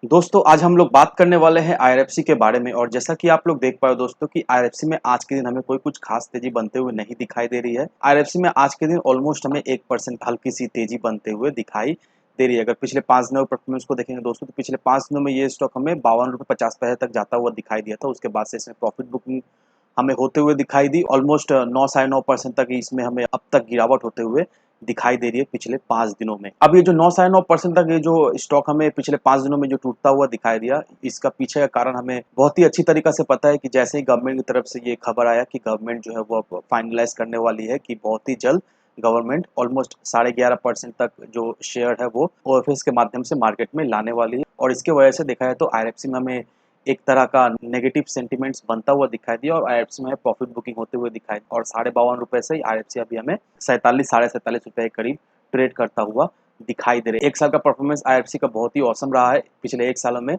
दोस्तों आज हम लोग बात करने वाले हैं आईआरएफसी के बारे में और जैसा कि आप लोग देख पाए दोस्तों कि आईआरएफसी में आज के दिन हमें कोई कुछ खास तेजी बनते हुए नहीं दिखाई दे रही है। आईआरएफसी में आज के दिन ऑलमोस्ट हमें 1% हल्की सी तेजी बनते हुए दिखाई दे रही है। अगर पिछले 5 दिनों परफॉर्मेंस को देखेंगे दोस्तों तो पिछले 5 दिनों में ये स्टॉक हमें ₹52.50 तक जाता हुआ दिखाई दिया था। उसके बाद से इसमें प्रॉफिट बुकिंग हमें होते हुए दिखाई दी। ऑलमोस्ट 9 साढ़े 9% तक इसमें हमें अब तक गिरावट होते हुए दिखाई दे रही है पिछले 5 दिनों में। अब ये जो 9 साढ़े 9% तक ये जो स्टॉक हमें पिछले 5 दिनों में जो टूटता हुआ दिखाई दिया, इसका पीछे का कारण हमें बहुत ही अच्छी तरीक़ा से पता है कि जैसे ही गवर्नमेंट की तरफ से ये खबर आया कि गवर्नमेंट जो है वो अब फाइनलाइज़ करने वाली है कि बहुत ही जल्द गवर्नमेंट ऑलमोस्ट 11.5% तक जो शेयर है वो ओएफएस के माध्यम से मार्केट में लाने वाली है और इसकी वजह से देखा जाए तो आईआरएफसी में हमें एक तरह का नेगेटिव सेंटिमेंट्स बनता हुआ दिखाई दिया और आईआरएफसी में प्रॉफिट बुकिंग होते हुए दिखाई और ₹52.5 से ही आईआरएफसी अभी हमें 47 साढ़े 47 रुपए के करीब ट्रेड करता हुआ दिखाई दे रहा है। एक साल का परफॉर्मेंस आईआरएफसी का बहुत ही औसम रहा है। पिछले एक सालों में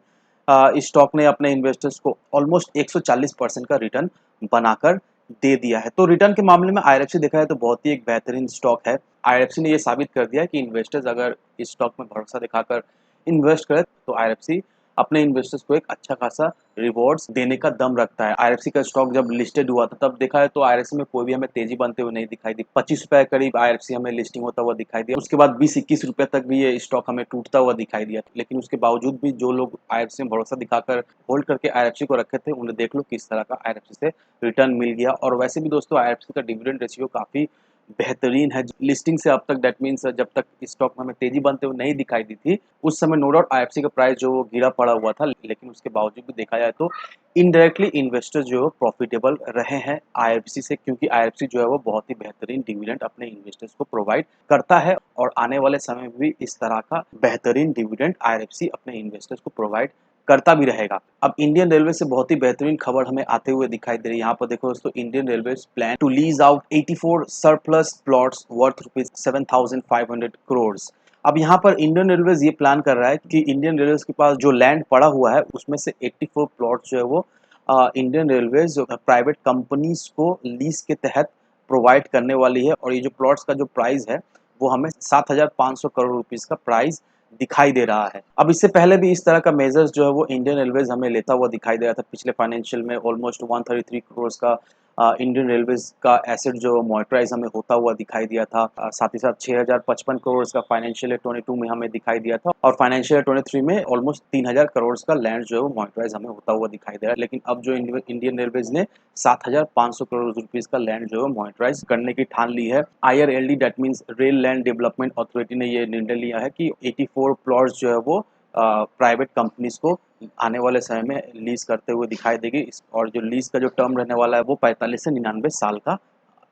इस स्टॉक ने अपने इन्वेस्टर्स को ऑलमोस्ट 140% का रिटर्न बनाकर दे दिया है। तो रिटर्न के मामले में आईआरएफसी देखा जाए तो बहुत ही एक बेहतरीन स्टॉक है। आईआरएफसी ने ये साबित कर दिया है कि इन्वेस्टर्स अगर इस स्टॉक में भरोसा दिखाकर इन्वेस्ट करें तो आईआरएफसी अपने इन्वेस्टर्स को एक अच्छा खासा रिवॉर्ड्स देने का दम रखता है। आईआरएफसी का स्टॉक जब लिस्टेड हुआ था तब देखा है तो आईआरएफसी में कोई भी हमें तेजी बनते हुए नहीं दिखाई दी। ₹25 करीब आईआरएफसी हमें लिस्टिंग होता हुआ दिखाई दिया। उसके बाद ₹20-21 तक भी ये स्टॉक हमें टूटता हुआ दिखाई दिया। लेकिन उसके बावजूद भी जो लोग आईआरएफसी में भरोसा दिखाकर होल्ड करके आईआरएफसी को रखे थे, उन्हें देख लो किस तरह का आईआरएफसी से रिटर्न मिल गया। और वैसे भी दोस्तों आईआरएफसी का डिविडेंड रेशियो काफ़ी बेहतरीन है। लिस्टिंग से अब तक दैट मीन्स जब तक स्टॉक में हमें तेजी बनते हुए नहीं दिखाई दी थी, उस समय नो डाउट आईएफसी का प्राइस जो वो गिरा पड़ा हुआ था, लेकिन उसके बावजूद भी देखा जाए तो इनडायरेक्टली इन्वेस्टर्स जो है प्रॉफिटेबल रहे हैं आईएफसी से, क्योंकि आईएफसी जो है वो बहुत ही बेहतरीन डिविडेंड अपने इन्वेस्टर्स को प्रोवाइड करता है और आने वाले समय में भी इस तरह का बेहतरीन डिविडेंड आईएफसी अपने इन्वेस्टर्स को प्रोवाइड करता भी रहेगा। अब इंडियन रेलवे से बहुत ही बेहतरीन खबर हमें आते हुए दिखाई दे रही है। यहाँ पर देखो दोस्तों, Indian railway plan to lease out 84 surplus plots worth rupees 7,500 crore. अब यहाँ पर इंडियन रेलवेज ये प्लान कर रहा है कि इंडियन रेलवेज के पास जो लैंड पड़ा हुआ है उसमें से 84 प्लॉट जो है वो इंडियन रेलवेज प्राइवेट कंपनीज को लीज के तहत प्रोवाइड करने वाली है और ये जो प्लॉट्स का जो प्राइस है वो हमें 7,500 करोड़ रुपीज का प्राइस दिखाई दे रहा है। अब इससे पहले भी इस तरह का मेजर्स जो है वो इंडियन रेलवेज हमें लेता हुआ दिखाई दे रहा था। पिछले फाइनेंशियल में ऑलमोस्ट 133 करोड़ का इंडियन रेलवेज का एसेट जो मॉनिटराइज हमें होता हुआ दिखाई दिया था। साथ ही साथ 6,055 करोड़ का फाइनेंशियल ईयर 22 में हमें दिखाई दिया था और फाइनेंशियल ईयर 23 में ऑलमोस्ट 3,000 करोड़ का लैंड जो है वो मॉनिटराइज हमें होता हुआ दिखाई दे रहा है। लेकिन अब जो इंडियन रेलवेज ने 7,500 करोड़ रुपीज का लैंड जो है मॉनिटराइज करने की ठान ली है। IRLD that means rail land development authority ने ये निर्णय लिया है कि 84 प्लॉट्स जो है वो प्राइवेट कंपनीज को आने वाले समय में लीज करते हुए दिखाई देगी और जो लीज का जो टर्म रहने वाला है वो 45 से 99 साल का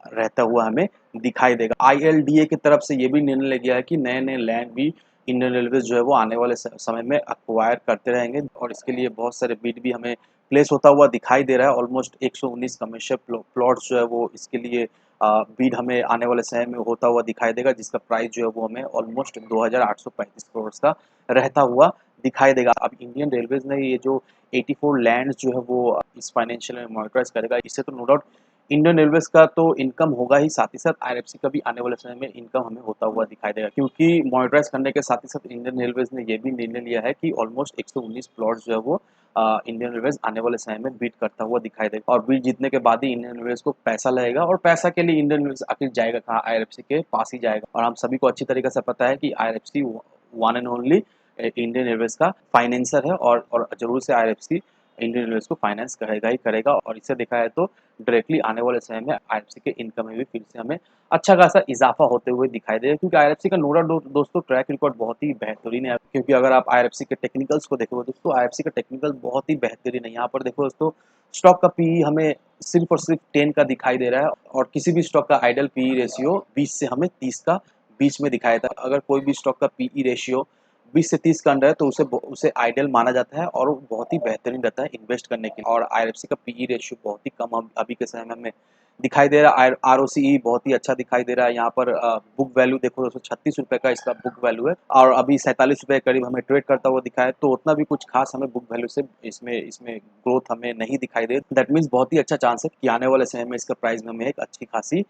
रहता हुआ हमें दिखाई देगा। आईएलडीए की तरफ से ये भी निर्णय लिया गया है कि नए नए लैंड भी इंडियन रेलवे जो है वो आने वाले समय में अक्वायर करते रहेंगे और इसके लिए बहुत सारे बिड भी हमें प्लेस होता हुआ दिखाई दे रहा है। ऑलमोस्ट 119 कमर्शियल प्लॉट्स जो है वो इसके लिए बिड हमें आने वाले समय में होता हुआ दिखाई देगा, जिसका प्राइस जो है वो हमें ऑलमोस्ट 2,835 करोड़ का रहता हुआ दिखाई देगा। अब इंडियन रेलवेज ने ये जो 84 लैंड जो है वो इस फाइनेंशियल में मॉनिटराइज करेगा, इससे तो नो डाउट इंडियन रेलवेज का तो इनकम होगा ही, साथ ही साथ आईआरएफसी का भी आने वाले समय में इनकम हमें होता हुआ दिखाई देगा, क्योंकि मॉनिटराइज करने के साथ ही साथ इंडियन रेलवेज ने ये भी निर्णय लिया है कि ऑलमोस्ट 119 प्लॉट जो है वो इंडियन रेलवेज आने वाले समय में बीट करता हुआ दिखाई देगा और बीट जीतने के बाद ही इंडियन रेलवेज को पैसा लगेगा और पैसा के लिए इंडियन रेलवेज आखिर जाएगा कहाँ, आईआरएफसी के पास ही जाएगा। और हम सभी को अच्छी तरीके से पता है कि IRFC one and only Indian railways का फाइनेंसर है और जरूर से आईआरएफसी इंडियन रेलवेज को फाइनेंस करेगा ही करेगा और इससे देखा है तो डायरेक्टली आने वाले समय में आईआरएफसी के इनकम में भी फिर से हमें अच्छा खासा इजाफा होते हुए दिखाई देगा, क्योंकि आईआरएफसी का नोडा दोस्तों ट्रैक रिकॉर्ड बहुत ही बेहतरीन है। क्योंकि अगर आप आईआरएफसी के टेक्निकल्स को देखोगे दोस्तों, आईआरएफसी का टेक्निकल बहुत ही बेहतरीन है। यहाँ पर देखो दोस्तों, स्टॉक का पीई हमें सिर्फ और सिर्फ 10 का दिखाई दे रहा है और किसी भी स्टॉक का आइडल पीई रेशियो 20 से हमें 30 का बीच में दिखाया था। अगर कोई भी स्टॉक का पीई रेशियो 20 से 30 का अंडर है तो उसे आइडियल माना जाता है और वो बहुत ही बेहतरीन रहता है इन्वेस्ट करने के लिए। और आईआरएफसी का पीई रेशियो बहुत ही कम अभी के समय में हमें दिखाई दे रहा है। आरओसीई बहुत ही अच्छा दिखाई दे रहा है। यहाँ पर बुक वैल्यू देखो दोस्तों, ₹36 का इसका बुक वैल्यू है और अभी ₹47 करीब हमें ट्रेड करता हुआ दिखा है, तो उतना भी कुछ खास हमें बुक वैल्यू से इसमें ग्रोथ हमें नहीं दिखाई दे। दैट मीन्स बहुत ही अच्छा चांस है कि आने वाले समय में इसका प्राइस में हमें एक अच्छी खासी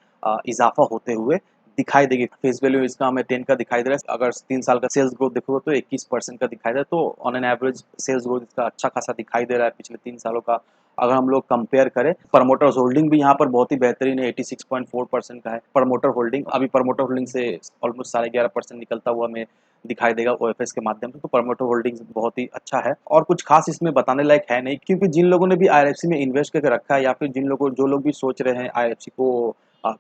इजाफा होते हुए दिखाई देगी। फेस वैल्यू इसका हमें 10 का दिखाई दे रहा है। अगर 3 साल का सेल्स ग्रोथ देखोगे तो 21% का दिखाई दे रहा है। तो on an average sales growth इसका अच्छा खासा दिखाई दे रहा है पिछले 3 सालों का। अगर हम लोग कंपेयर करें, प्रमोटर्स होल्डिंग भी यहाँ पर बहुत ही बेहतरीन है, 86.4% का है प्रमोटर होल्डिंग। अभी प्रमोटर होल्डिंग से ऑलमोस्ट 11.5% निकलता हुआ हमें दिखाई देगा ओएफएस के माध्यम से। तो प्रमोटर होल्डिंग्स बहुत ही अच्छा है और कुछ खास इसमें बताने लायक है नहीं, क्योंकि जिन लोगों ने भी आईआरएफसी में इन्वेस्ट करके रखा है या फिर जो लोग भी सोच रहे हैं आईआरएफसी को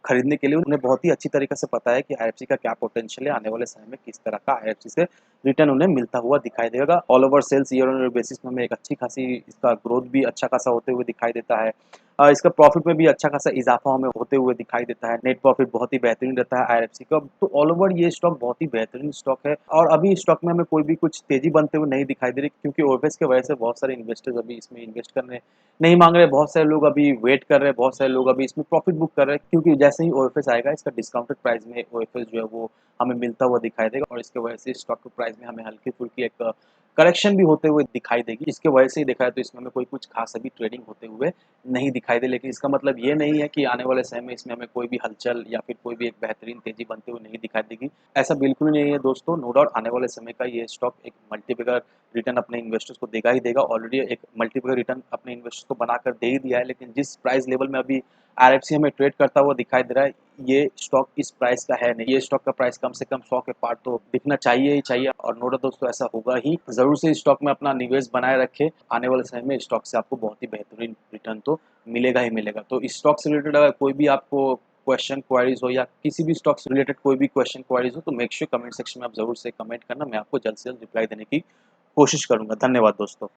खरीदने के लिए, उन्हें बहुत ही अच्छी तरीके से पता है कि आईएफसी का क्या पोटेंशियल है, आने वाले समय में किस तरह का आईएफसी से रिटर्न उन्हें मिलता हुआ दिखाई देगा। All over sales year on year basis में हमें एक अच्छी खासी इसका ग्रोथ भी अच्छा खासा होते हुए दिखाई देता है। इसका प्रॉफिट में भी अच्छा खासा इजाफा हमें होते हुए दिखाई देता है। नेट प्रॉफिट बहुत ही बेहतरीन रहता है आईआरएफसी का। तो ऑल ओवर ये स्टॉक बहुत ही बेहतरीन स्टॉक है और अभी स्टॉक में हमें कोई भी कुछ तेजी बनते हुए नहीं दिखाई दे रही, क्योंकि ओएफएस की वजह से बहुत सारे इन्वेस्टर्स अभी इसमें इन्वेस्ट करने नहीं मांग रहे। बहुत सारे लोग अभी वेट कर रहे हैं, बहुत सारे लोग अभी इसमें प्रॉफिट बुक कर रहे हैं, क्योंकि जैसे ही ओएफएस आएगा इसका डिस्काउंटेड प्राइस में ओएफएस जो है वो हमें मिलता हुआ दिखाई देगा और इसके वजह से स्टॉक के प्राइस में हमें हल्की फुल्की एक करेक्शन भी होते हुए दिखाई देगी। इसके वजह से ही देखा है तो इसमें हमें कोई कुछ खास अभी ट्रेडिंग होते हुए नहीं दिखाई दे, लेकिन इसका मतलब ये नहीं है कि आने वाले समय में इसमें हमें कोई भी हलचल या फिर कोई भी एक बेहतरीन तेजी बनते हुए नहीं दिखाई देगी। ऐसा बिल्कुल नहीं है दोस्तों। नो डाउट आने वाले समय का ये स्टॉक एक मल्टीबैगर रिटर्न अपने इन्वेस्टर्स को देगा ही देगा। ऑलरेडी एक मल्टीबैगर रिटर्न अपने इन्वेस्टर्स को बनाकर दे ही दिया है, लेकिन जिस प्राइस लेवल में अभी आरएफसी हमें ट्रेड करता हुआ दिखाई दे रहा है, ये स्टॉक इस प्राइस का है नहीं। ये स्टॉक का प्राइस कम से कम 100 के पार तो दिखना चाहिए ही चाहिए और नो डाउट दोस्तों ऐसा होगा ही। जरूर से स्टॉक में अपना निवेश बनाए रखें। आने वाले समय में स्टॉक से आपको बहुत ही बेहतरीन रिटर्न तो मिलेगा ही मिलेगा। तो इस स्टॉक से रिलेटेड अगर कोई भी आपको क्वेश्चन क्वारीज हो या किसी भी स्टॉक से रिलेटेड कोई भी क्वेश्चन क्वारीज हो, तो मेक श्योर कमेंट सेक्शन में आप जरूर से कमेंट करना। मैं आपको जल्द से जल्द रिप्लाई देने की कोशिश करूंगा। धन्यवाद दोस्तों।